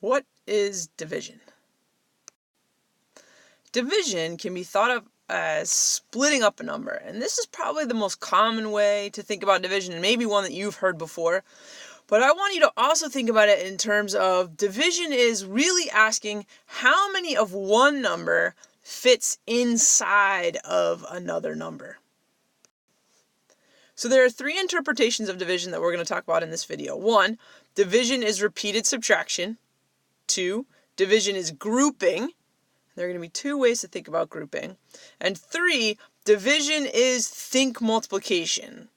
What is division? Division can be thought of as splitting up a number, and this is probably the most common way to think about division, and maybe one that you've heard before. But I want you to also think about it in terms of division is really asking how many of one number fits inside of another number. So there are three interpretations of division that we're going to talk about in this video. 1, division is repeated subtraction. 2, division is grouping. There are going to be two ways to think about grouping. And 3, division is think multiplication.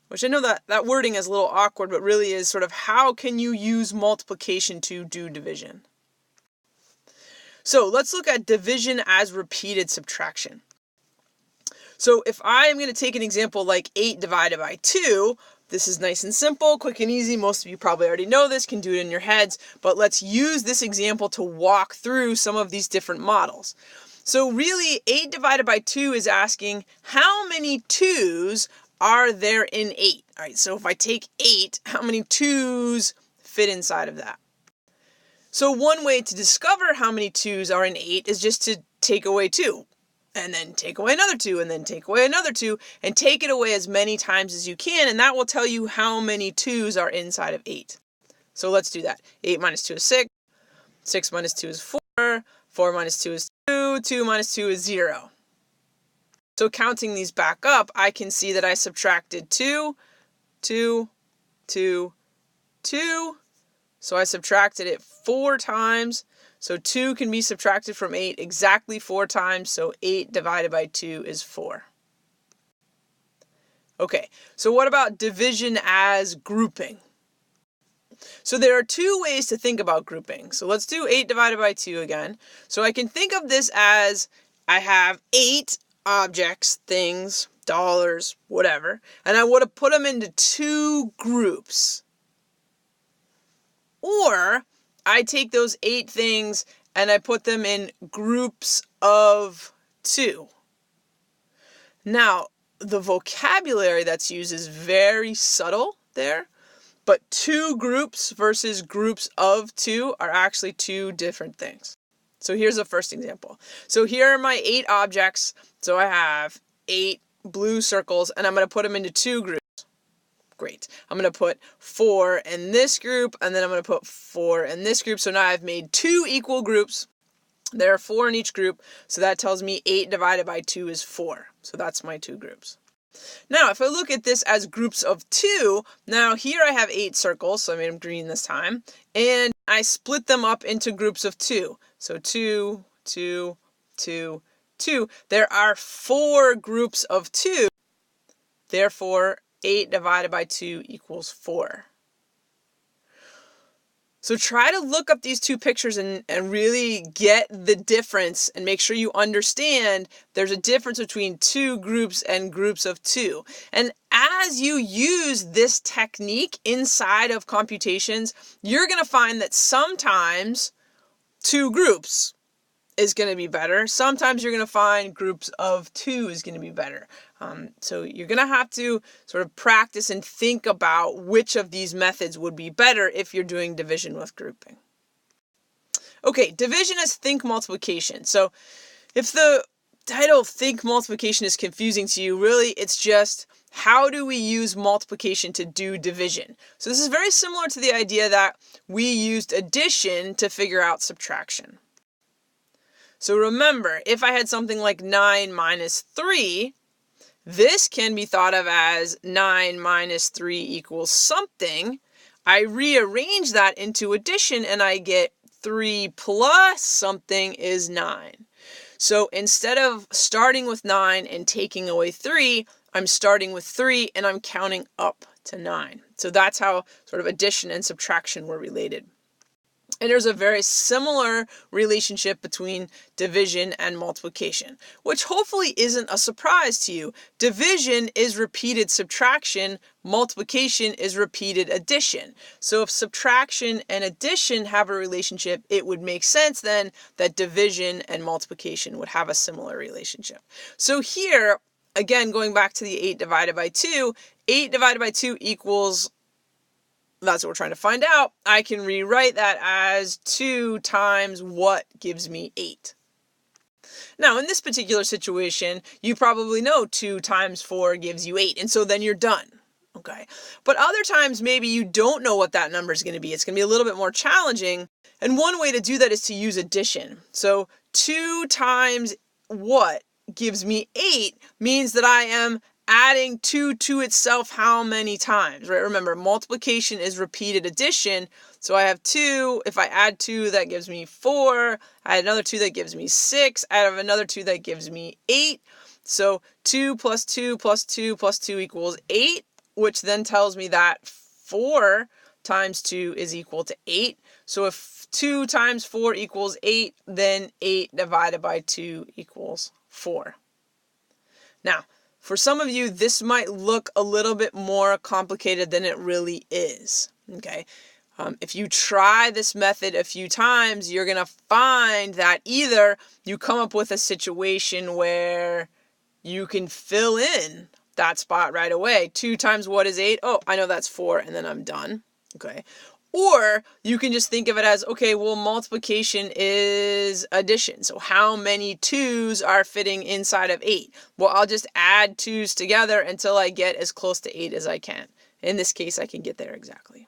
Which I know that wording is a little awkward, but really is sort of how can you use multiplication to do division. So let's look at division as repeated subtraction. So if I am going to take an example like 8 divided by 2, this is nice and simple, quick and easy. Most of you probably already know this, can do it in your heads, but let's use this example to walk through some of these different models. So really, 8 divided by 2 is asking how many 2's are there in 8? All right, so if I take 8, how many 2's fit inside of that? So one way to discover how many 2's are in 8 is just to take away 2. And then take away another 2, and then take away another 2, and take it away as many times as you can, and that will tell you how many 2's are inside of 8. So let's do that. 8 minus 2 is 6, 6 minus 2 is 4, 4 minus 2 is 2, 2 minus 2 is 0. So counting these back up, I can see that I subtracted 2, 2, 2, 2. So I subtracted it 4 times. So 2 can be subtracted from 8 exactly 4 times, so 8 divided by 2 is 4. Okay, so what about division as grouping? So there are two ways to think about grouping. So let's do 8 divided by 2 again. So I can think of this as I have 8 objects, things, dollars, whatever, and I would have put them into 2 groups. Or I take those 8 things and I put them in groups of 2. Now, the vocabulary that's used is very subtle there, but 2 groups versus groups of 2 are actually 2 different things. So here's the first example. So here are my 8 objects. So I have 8 blue circles, and I'm going to put them into 2 groups. Great. I'm going to put 4 in this group, and then I'm going to put 4 in this group. So now I've made 2 equal groups. There are 4 in each group, so that tells me 8 divided by 2 is 4. So that's my 2 groups. Now, if I look at this as groups of 2, now here I have 8 circles, so I made them green this time, and I split them up into groups of 2. So 2, 2, 2, 2. There are 4 groups of 2, therefore 8 divided by 2 equals 4. So try to look up these 2 pictures and really get the difference and make sure you understand there's a difference between 2 groups and groups of 2. And as you use this technique inside of computations, you're going to find that sometimes 2 groups is going to be better. Sometimes you're going to find groups of 2 is going to be better. So you're going to have to sort of practice and think about which of these methods would be better if you're doing division with grouping. Okay, division is think multiplication. So if the title think multiplication is confusing to you, really it's just how do we use multiplication to do division? So this is very similar to the idea that we used addition to figure out subtraction. So remember, if I had something like 9 minus 3, this can be thought of as 9 minus 3 equals something. I rearrange that into addition and I get 3 plus something is 9. So instead of starting with 9 and taking away 3, I'm starting with 3 and I'm counting up to 9. So that's how sort of addition and subtraction were related. And there's a very similar relationship between division and multiplication, which hopefully isn't a surprise to you. Division is repeated subtraction, multiplication is repeated addition. So if subtraction and addition have a relationship, it would make sense then that division and multiplication would have a similar relationship. So here, again, going back to the 8 divided by 2, 8 divided by 2 equals that's what we're trying to find out, I can rewrite that as 2 times what gives me 8. Now, in this particular situation, you probably know 2 times 4 gives you 8, and so then you're done. Okay. But other times, maybe you don't know what that number is going to be. It's going to be a little bit more challenging. And one way to do that is to use addition. So 2 times what gives me 8 means that I am adding 2 to itself how many times, right? Remember, multiplication is repeated addition. So I have 2. If I add 2, that gives me 4. I add another 2, that gives me 6. I have another 2, that gives me 8. So 2 plus 2 plus 2 plus 2 equals 8, which then tells me that 4 times 2 is equal to 8. So if 2 times 4 equals 8, then 8 divided by 2 equals 4. Now, for some of you, this might look a little bit more complicated than it really is. Okay. If you try this method a few times, you're going to find that either you come up with a situation where you can fill in that spot right away. 2 times what is 8? Oh, I know that's 4, and then I'm done. Okay. Or you can just think of it as, okay, well, multiplication is addition. So how many 2s are fitting inside of 8? Well, I'll just add 2s together until I get as close to 8 as I can. In this case, I can get there exactly.